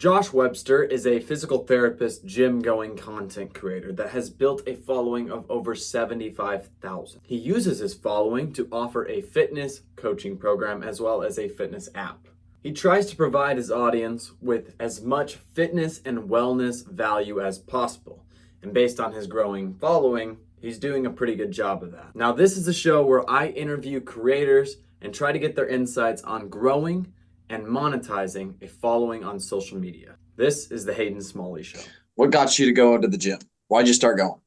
Josh Webster is a physical therapist, gym-going content creator that has built a following of over 75,000. He uses his following to offer a fitness coaching program as well as a fitness app. He tries to provide his audience with as much fitness and wellness value as possible. And based on his growing following, he's doing a pretty good job of that. Now, this is a show where I interview creators and try to get their insights on growing and monetizing a following on social media. This is the Hayden Smalley Show. What got you to go into the gym? Why'd you start going?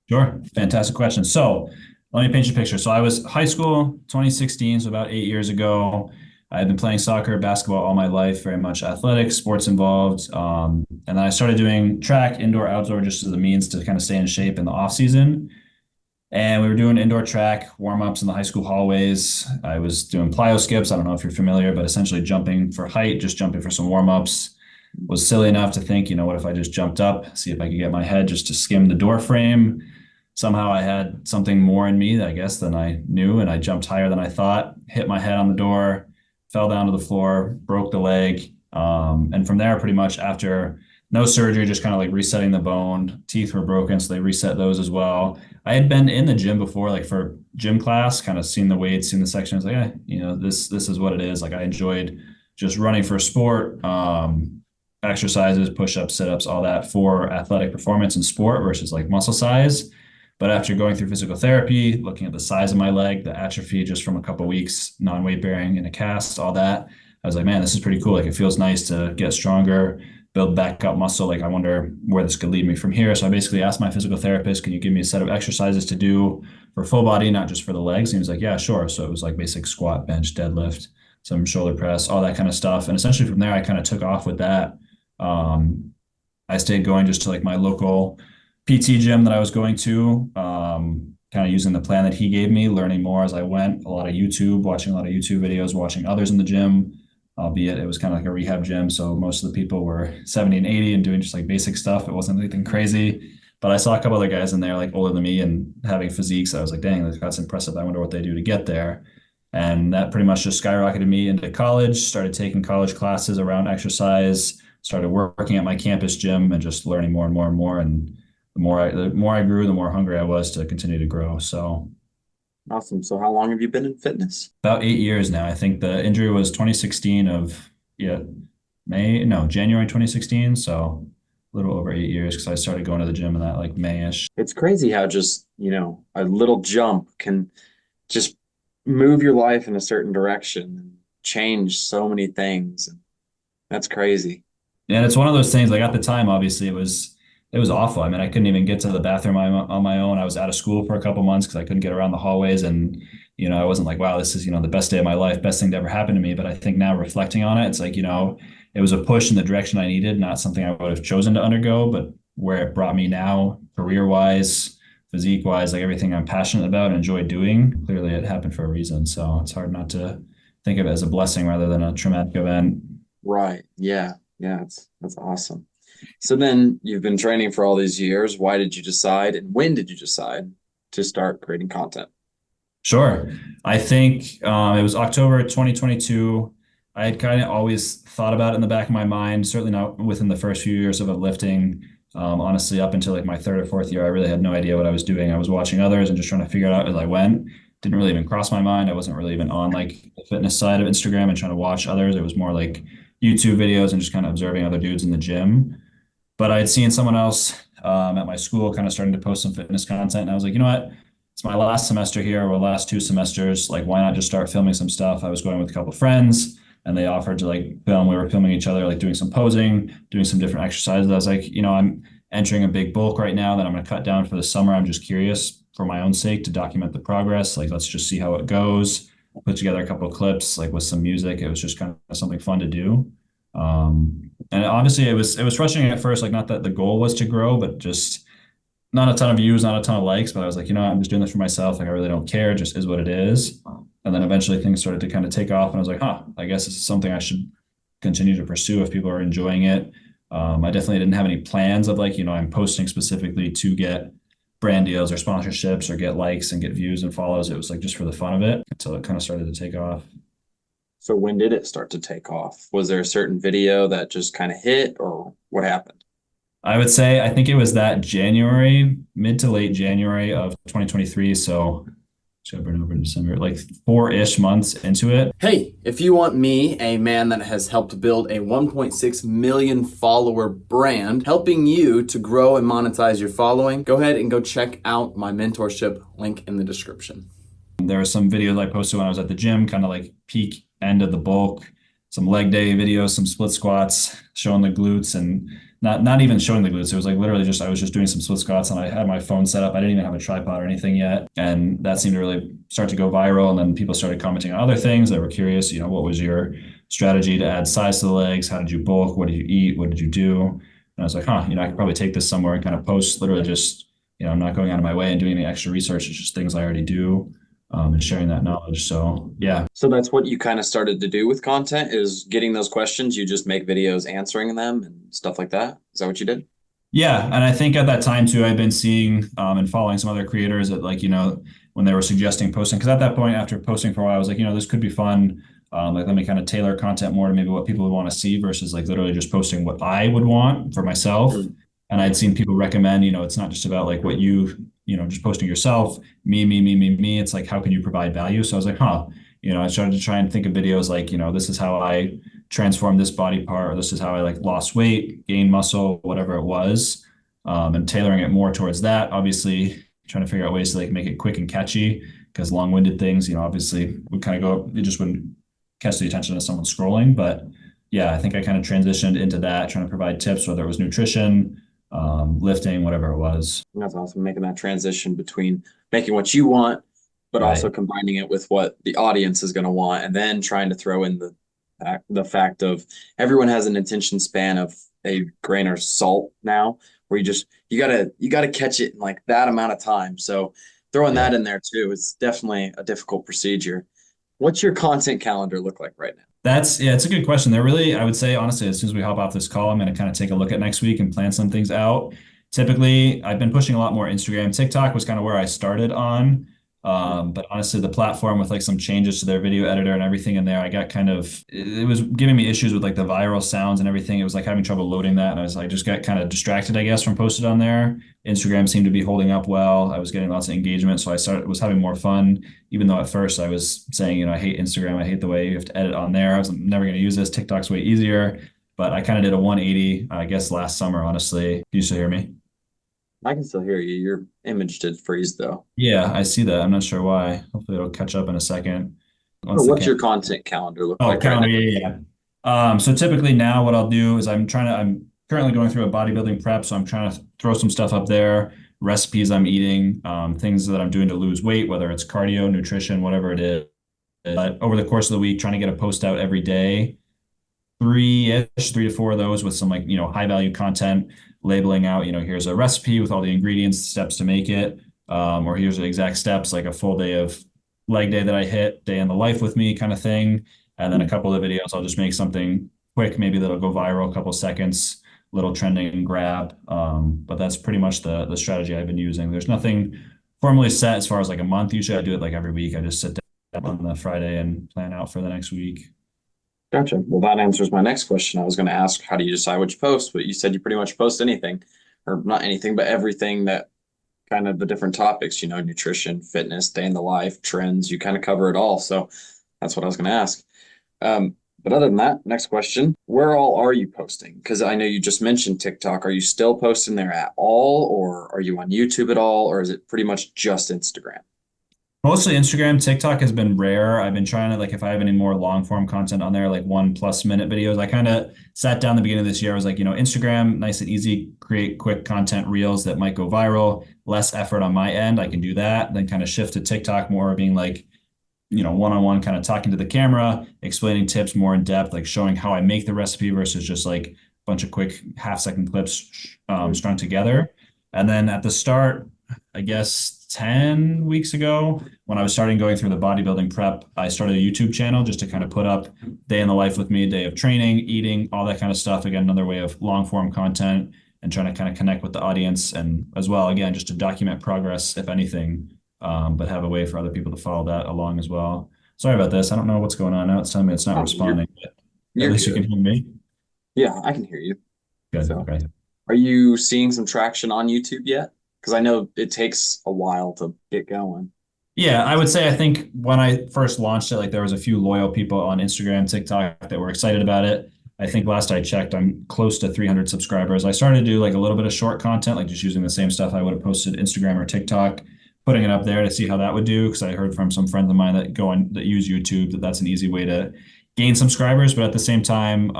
Sure. Fantastic question. So let me paint you a picture. So I was high school, 2016, so about 8 years ago. I had been playing soccer, basketball all my life, very much athletic, sports involved. And then I started doing track, indoor, outdoor, just as a means to kind of stay in shape in the off season. And we were doing indoor track warm-ups in the high school hallways. I was doing plyo skips. I don't know if you're familiar, but essentially jumping for height, just jumping for some warm-ups. Was silly enough to think, what if I just jumped up, see if I could get my head just to skim the door frame. Somehow I had something more in me, I guess, than I knew, and I jumped higher than I thought, hit my head on the door, fell down to the floor, broke the leg. And from there, pretty much after no surgery, just kind of like resetting the bone. Teeth were broken, so they reset those as well. I had been in the gym before, like for gym class, kind of seen the weights, seen the section. I was like, this is what it is. Like I enjoyed just running for sport, exercises, push-ups, sit-ups, all that for athletic performance and sport versus like muscle size. But after going through physical therapy, looking at the size of my leg, the atrophy just from a couple of weeks, non-weight bearing in a cast, all that, I was like, man, this is pretty cool. Like it feels nice to get stronger, build back up muscle. Like I wonder where this could lead me from here. So I basically asked my physical therapist, can you give me a set of exercises to do for full body, not just for the legs? And he was like, yeah, sure. So it was like basic squat, bench, deadlift, some shoulder press, all that kind of stuff. And essentially from there, I kind of took off with that. I stayed going just to like my local PT gym that I was going to, kind of using the plan that he gave me, learning more as I went, a lot of YouTube, watching a lot of YouTube videos, watching others in the gym, albeit it was kind of like a rehab gym. So most of the people were 70 and 80 and doing just like basic stuff. It wasn't anything crazy, but I saw a couple other guys in there like older than me and having physiques. I was like, dang, that's impressive. I wonder what they do to get there. And that pretty much just skyrocketed me into college, started taking college classes around exercise, started working at my campus gym and just learning more and more and more. And the more I grew, the more hungry I was to continue to grow. So Awesome. So how long have you been in fitness? about 8 years now. I think the injury was 2016 of, January 2016. So a little over 8 years because I started going to the gym in that like May-ish. It's crazy how just, a little jump can just move your life in a certain direction and change so many things. That's crazy. And it's one of those things like at the time, obviously it was awful. I mean, I couldn't even get to the bathroom on my own. I was out of school for a couple months because I couldn't get around the hallways. And, I wasn't like, wow, this is, the best day of my life, best thing to ever happen to me. But I think now reflecting on it, it's like, it was a push in the direction I needed, not something I would have chosen to undergo, but where it brought me now, career-wise, physique-wise, like everything I'm passionate about and enjoy doing. Clearly it happened for a reason. So it's hard not to think of it as a blessing rather than a traumatic event. Right. Yeah. Yeah. That's awesome. So then you've been training for all these years. Why did you decide and when did you decide to start creating content? Sure. I think it was October 2022. I had kind of always thought about it in the back of my mind, certainly not within the first few years of it lifting. Honestly, up until like my third or fourth year, I really had no idea what I was doing. I was watching others and just trying to figure it out as I went. Didn't really even cross my mind. I wasn't really even on like the fitness side of Instagram and trying to watch others. It was more like YouTube videos and just kind of observing other dudes in the gym. But I had seen someone else at my school kind of starting to post some fitness content. And I was like, you know what? It's my last semester here or last 2 semesters. Like, why not just start filming some stuff? I was going with a couple of friends and they offered to like film. We were filming each other, like doing some posing, doing some different exercises. I was like, I'm entering a big bulk right now that I'm going to cut down for the summer. I'm just curious for my own sake to document the progress. Like, let's just see how it goes. Put together a couple of clips, like with some music. It was just kind of something fun to do. And obviously it was frustrating at first, like not that the goal was to grow, but just not a ton of views, not a ton of likes, but I was like, I'm just doing this for myself. Like I really don't care. It just is what it is. And then eventually things started to kind of take off and I was like, I guess this is something I should continue to pursue if people are enjoying it. I definitely didn't have any plans of like, I'm posting specifically to get brand deals or sponsorships or get likes and get views and follows. It was like just for the fun of it until it kind of started to take off. So when did it start to take off? Was there a certain video that just kind of hit, or what happened? I would say I think it was that January, mid to late January of 2023. So October, November, December, like 4-ish months into it. Hey, if you want me, a man that has helped build a 1.6 million follower brand, helping you to grow and monetize your following, go ahead and go check out my mentorship, link in the description. There were some videos I posted when I was at the gym, kind of like peak end of the bulk, some leg day videos, some split squats, showing the glutes, and not even showing the glutes. It was like literally just I was just doing some split squats, and I had my phone set up. I didn't even have a tripod or anything yet, and that seemed to really start to go viral. And then people started commenting on other things. They were curious, what was your strategy to add size to the legs? How did you bulk? What did you eat? What did you do? And I was like, I could probably take this somewhere and kind of post literally just, I'm not going out of my way and doing any extra research. It's just things I already do. And sharing that knowledge. So yeah. So that's what you kind of started to do with content, is getting those questions. You just make videos answering them and stuff like that. Is that what you did? Yeah. And I think at that time too, I've been seeing and following some other creators that when they were suggesting posting, because at that point after posting for a while, I was like, this could be fun. Let me kind of tailor content more to maybe what people would want to see versus like literally just posting what I would want for myself. Mm-hmm. And I'd seen people recommend, it's not just about like what just posting yourself, me. It's like, how can you provide value? So I was like, I started to try and think of videos like, this is how I transformed this body part, or this is how I like lost weight, gained muscle, whatever it was, and tailoring it more towards that. Obviously, trying to figure out ways to like make it quick and catchy, because long-winded things, obviously would kind of go, it just wouldn't catch the attention of someone scrolling. But yeah, I think I kind of transitioned into that, trying to provide tips, whether it was nutrition, lifting, whatever it was. That's awesome. Making that transition between making what you want, but Right. also combining it with what the audience is going to want, and then trying to throw in the fact of everyone has an attention span of a grain of salt now, where you gotta catch it in like that amount of time. So throwing that in there too is definitely a difficult procedure. What's your content calendar look like right now? It's a good question. I would say, honestly, as soon as we hop off this call, I'm going to kind of take a look at next week and plan some things out. Typically, I've been pushing a lot more Instagram. TikTok was kind of where I started on. But honestly, the platform with like some changes to their video editor and everything in there, I got it was giving me issues with like the viral sounds and everything. It was like having trouble loading that. And I just got kind of distracted, I guess, from posted on there. Instagram seemed to be holding up well. I was getting lots of engagement. So was having more fun, even though at first I was saying, I hate Instagram. I hate the way you have to edit on there. I was never going to use this. TikTok's way easier. But I kind of did a 180, I guess, last summer, honestly. Do you still hear me? I can still hear you. Your image did freeze though. Yeah, I see that. I'm not sure why. Hopefully it'll catch up in a second. What's your content calendar look like? Calendar, yeah. So typically now what I'll do is I'm currently going through a bodybuilding prep, so I'm trying to throw some stuff up there, recipes I'm eating, things that I'm doing to lose weight, whether it's cardio, nutrition, whatever it is. But over the course of the week, trying to get a post out every day, 3 to 4 of those with some like, high value content, labeling out, here's a recipe with all the ingredients, steps to make it, or here's the exact steps, like a full day of leg day that I hit, day in the life with me kind of thing. And then a couple of videos, I'll just make something quick, maybe that'll go viral, a couple seconds, little trending grab. But that's pretty much the strategy I've been using. There's nothing formally set as far as like a month. Usually I do it like every week. I just sit down on the Friday and plan out for the next week. Gotcha. Well, that answers my next question. I was going to ask, how do you decide which post? But you said you pretty much post anything, or not anything, but everything that kind of the different topics, nutrition, fitness, day in the life, trends, you kind of cover it all. So that's what I was going to ask. But other than that, next question, where all are you posting? Because I know you just mentioned TikTok. Are you still posting there at all, or are you on YouTube at all, or is it pretty much just Instagram? Mostly Instagram. TikTok has been rare. I've been trying to, like, if I have any more long form content on there, like 1+ minute videos, I kind of sat down the beginning of this year. I was like, Instagram, nice and easy, create quick content reels that might go viral, less effort on my end. I can do that. Then kind of shift to TikTok, more being like, one-on-one, kind of talking to the camera, explaining tips more in depth, like showing how I make the recipe versus just like a bunch of quick half-second clips strung together. And then at the start, I guess 10 weeks ago, when I was starting going through the bodybuilding prep, I started a YouTube channel just to kind of put up day in the life with me, a day of training, eating, all that kind of stuff. Again, another way of long form content and trying to kind of connect with the audience, and as well, again, just to document progress, if anything, but have a way for other people to follow that along as well. Sorry about this. I don't know what's going on now. It's telling me it's not Oh, responding, but at you're least you can good. hear me. Yeah, I can hear you. Good. So, Okay. are you seeing some traction on YouTube yet? Because I know it takes a while to get going. Yeah, I would say I think when I first launched it, like there was a few loyal people on Instagram, TikTok that were excited about it. I think last I checked, I'm close to 300 subscribers. I started to do like a little bit of short content, like just using the same stuff I would have posted Instagram or TikTok, putting it up there to see how that would do. Because I heard from some friends of mine that go on that use YouTube that that's an easy way to gain subscribers. But at the same time,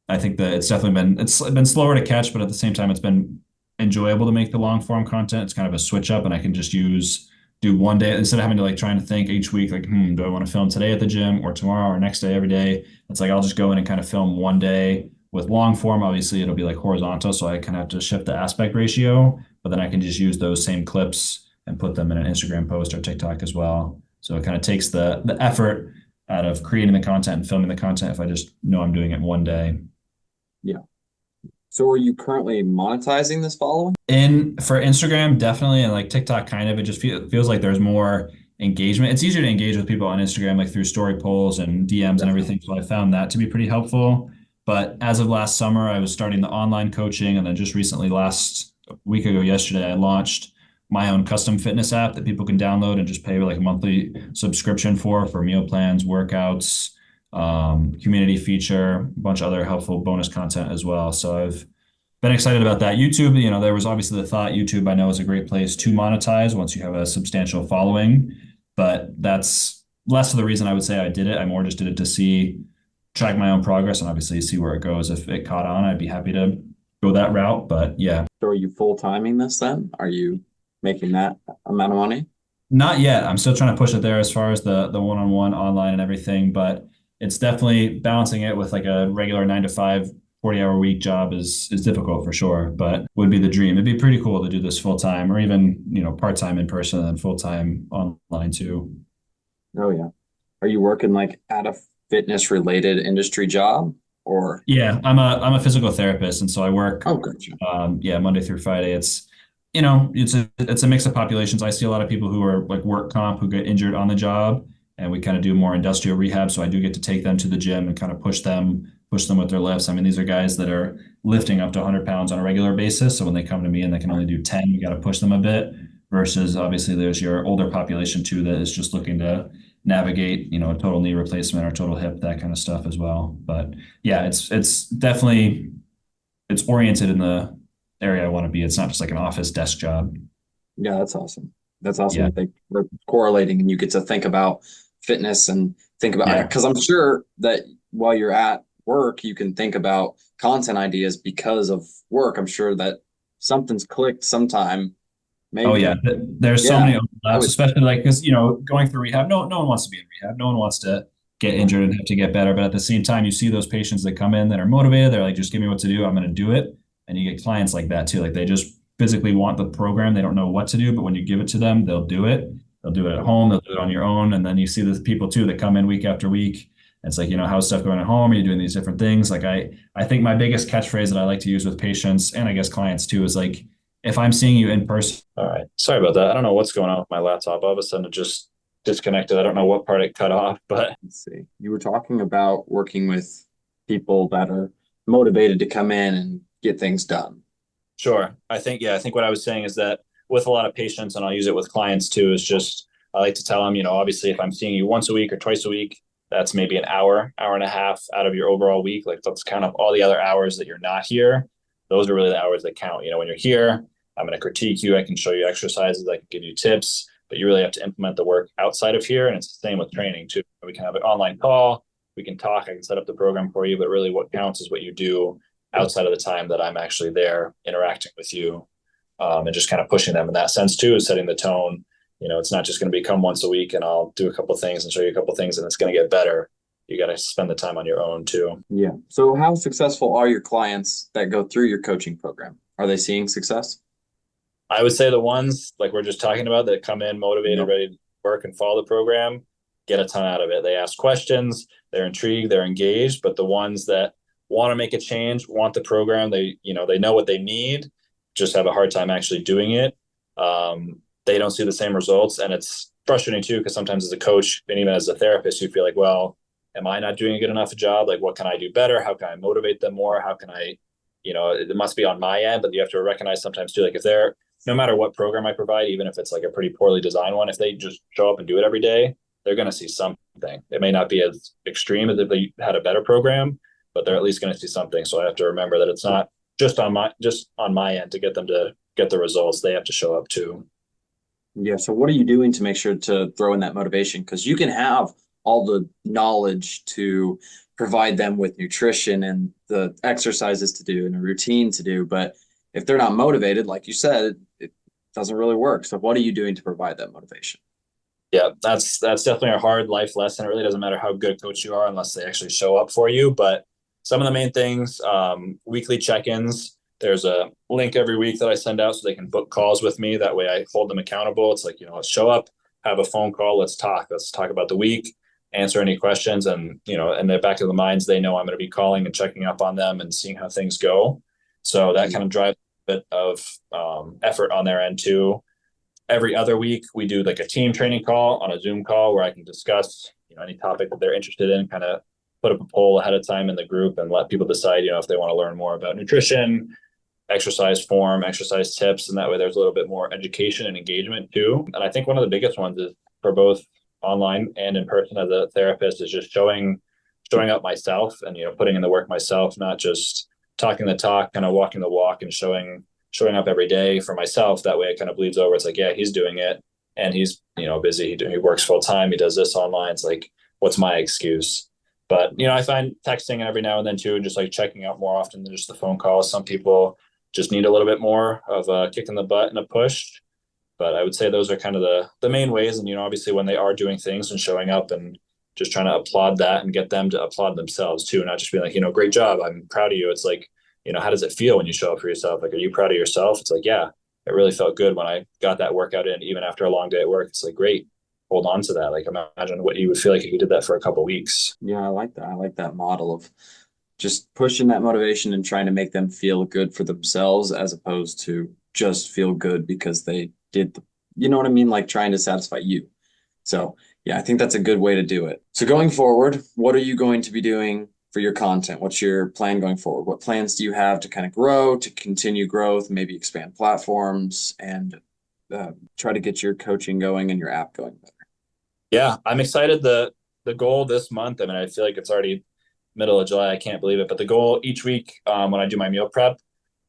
I think that it's been slower to catch, but at the same time, it's been enjoyable to make the long form content. It's kind of a switch up, and I can just do one day instead of having to like trying to think each week like, do I want to film today at the gym or tomorrow or next day every day? It's like I'll just go in and kind of film one day with long form. Obviously, it'll be like horizontal, so I kind of have to shift the aspect ratio, but then I can just use those same clips and put them in an Instagram post or TikTok as well. So it kind of takes the effort out of creating the content and filming the content if I just know I'm doing it in one day. Yeah. So, are you currently monetizing this following? In for Instagram, definitely, and like TikTok, kind of. It just feels like there's more engagement. It's easier to engage with people on Instagram, like through story polls and DMs and Definitely. everything. So I found that to be pretty helpful. But as of last summer, I was starting the online coaching, and then just recently, last week ago, yesterday, I launched my own custom fitness app that people can download and just pay like a monthly subscription for meal plans, workouts, community feature, a bunch of other helpful bonus content as well. So I've been excited about that. YouTube, there was obviously the thought YouTube I know is a great place to monetize once you have a substantial following, but that's less of the reason I would say I did it. I more just did it to track my own progress and obviously see where it goes. If it caught on, I'd be happy to go that route. But yeah, So, are you full timing this then? Are you making that amount of money? not yet. I'm still trying to push it there as far as the one-on-one online and everything, but it's definitely balancing it with like a regular 9 to 5 40-hour week job is difficult for sure, but would be the dream. It'd be pretty cool to do this full time or even, part-time in person and full time online too. Oh, yeah. Are you working like at a fitness related industry job or? Yeah, I'm a physical therapist, and so I work Oh, gotcha. yeah, Monday through Friday. It's a mix of populations. I see a lot of people who are like work comp who get injured on the job, and we kind of do more industrial rehab. So I do get to take them to the gym and kind of push them with their lifts. I mean, these are guys that are lifting up to 100 pounds on a regular basis. So when they come to me and they can only do 10, we got to push them a bit. Versus obviously there's your older population too that is just looking to navigate, a total knee replacement or total hip, that kind of stuff as well. But yeah, it's definitely it's oriented in the area I want to be. It's not just like an office desk job. Yeah, that's awesome. That's awesome Yeah. that we're correlating and you get to think about fitness and think about, Yeah. because I'm sure that while you're at work, you can think about content ideas because of work. I'm sure that something's clicked sometime. Oh yeah. Maybe. There's so Yeah, many I overlaps, would. especially like because going through rehab, no one wants to be in rehab. No one wants to get Right. injured and have to get better. But at the same time, you see those patients that come in that are motivated. They're like, just give me what to do. I'm going to do it. And you get clients like that too. Like they just physically want the program. They don't know what to do, but when you give it to them, they'll do it. They'll do it at home. They'll do it on your own. And then you see the people too that come in week after week. It's like, how's stuff going at home? Are you doing these different things? Like I think my biggest catchphrase that I like to use with patients and I guess clients too is like, if I'm seeing you in person. All right. Sorry about that. I don't know what's going on with my laptop. All of a sudden it just disconnected. I don't know what part it cut off, but Let's see. You were talking about working with people that are motivated to come in and get things done. sure. I think what I was saying is that with a lot of patients, and I'll use it with clients too, is just I like to tell them, obviously if I'm seeing you once a week or twice a week, that's maybe an hour and a half out of your overall week. Like let's count up all the other hours that you're not here. Those are really the hours that count. When you're here, I'm going to critique you. I can show you exercises. I can give you tips, but you really have to implement the work outside of here. And it's the same with training too. We can have an online call. We can talk. I can set up the program for you, but really what counts is what you do outside of the time that I'm actually there interacting with you, and just kind of pushing them in that sense too, is setting the tone. It's not just going to be come once a week and I'll do a couple of things and show you a couple of things and it's going to get better. You got to spend the time on your own too. Yeah. So how successful are your clients that go through your coaching program? Are they seeing success? I would say the ones like we're just talking about that come in motivated, Yep. ready to work and follow the program, get a ton out of it. They ask questions, they're intrigued, they're engaged, but the ones that want to make a change, want the program, they know what they need, just have a hard time actually doing it. they don't see the same results. And it's frustrating too, because sometimes as a coach and even as a therapist, you feel like, well, am I not doing a good enough job? Like, what can I do better? How can I motivate them more? How can I, it must be on my end, but you have to recognize sometimes too, like if they're, no matter what program I provide, even if it's like a pretty poorly designed one, if they just show up and do it every day, they're going to see something. It may not be as extreme as if they had a better program, but they're at least going to see something. So I have to remember that it's not just on my end to get them to get the results. They have to show up too. Yeah. So what are you doing to make sure to throw in that motivation? Because you can have all the knowledge to provide them with nutrition and the exercises to do and a routine to do, but if they're not motivated, like you said, it doesn't really work. So what are you doing to provide that motivation? Yeah, that's definitely a hard life lesson. It really doesn't matter how good a coach you are unless they actually show up for you. But some of the main things, weekly check-ins. There's a link every week that I send out so they can book calls with me. That way I hold them accountable. It's like, let's show up, have a phone call. Let's talk about the week, answer any questions. And, in the back of the minds, they know I'm going to be calling and checking up on them and seeing how things go. So that kind of drives a bit of effort on their end too. Every other week, we do like a team training call on a Zoom call where I can discuss, any topic that they're interested in, kind of put up a poll ahead of time in the group and let people decide, if they want to learn more about nutrition, exercise form, exercise tips. And that way there's a little bit more education and engagement too. And I think one of the biggest ones is for both online and in person as a therapist is just showing up myself and, putting in the work myself, not just talking the talk, kind of walking the walk and showing up every day for myself. That way it kind of bleeds over. It's like, yeah, he's doing it and he's, busy. He works full time. He does this online. It's like, what's my excuse? But, I find texting every now and then too, and just like checking out more often than just the phone calls. Some people just need a little bit more of a kick in the butt and a push. But I would say those are kind of the main ways. And, obviously when they are doing things and showing up and just trying to applaud that and get them to applaud themselves too, not just being like, great job, I'm proud of you. It's like, how does it feel when you show up for yourself? Like, are you proud of yourself? It's like, yeah, it really felt good when I got that workout in, even after a long day at work. It's like, great, hold on to that. Like, imagine what you would feel like if you did that for a couple of weeks. Yeah, I like that. I like that model of just pushing that motivation and trying to make them feel good for themselves as opposed to just feel good because they did you know what I mean? Like trying to satisfy you. So yeah, I think that's a good way to do it. So going forward, what are you going to be doing for your content? What's your plan going forward? What plans do you have to kind of grow, to continue growth, maybe expand platforms and try to get your coaching going and your app going better? Yeah, I'm excited. The goal this month, I mean, I feel like it's already middle of July. I can't believe it. But the goal each week when I do my meal prep,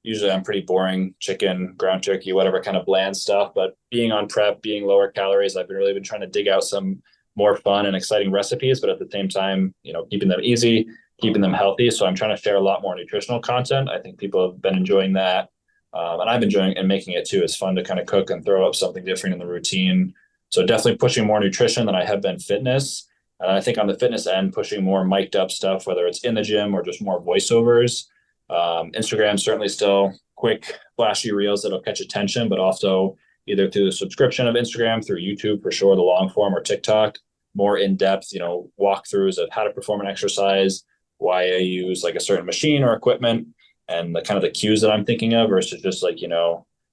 usually I'm pretty boring, chicken, ground turkey, whatever kind of bland stuff. But being on prep, being lower calories, I've really been trying to dig out some more fun and exciting recipes, but at the same time, keeping them easy, keeping them healthy. So I'm trying to share a lot more nutritional content. I think people have been enjoying that. And I've been enjoying and making it too. It's fun to kind of cook and throw up something different in the routine. So definitely pushing more nutrition than I have been fitness. And I think on the fitness end, pushing more mic'd up stuff, whether it's in the gym or just more voiceovers. Instagram, certainly still quick, flashy reels that'll catch attention, but also either through the subscription of Instagram, through YouTube for sure, the long form, or TikTok, more in-depth, walkthroughs of how to perform an exercise, why I use like a certain machine or equipment, and the kind of the cues that I'm thinking of versus just like,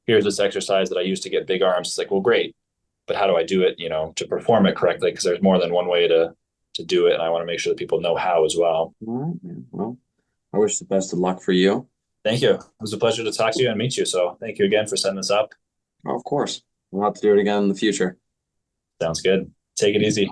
here's this exercise that I use to get big arms. It's like, well, great, but how do I do it, to perform it correctly? Because there's more than one way to do it. And I want to make sure that people know how as well. All right, man. Well, I wish the best of luck for you. Thank you. It was a pleasure to talk to you and meet you. So thank you again for setting this up. Oh, of course. We'll have to do it again in the future. Sounds good. Take it easy.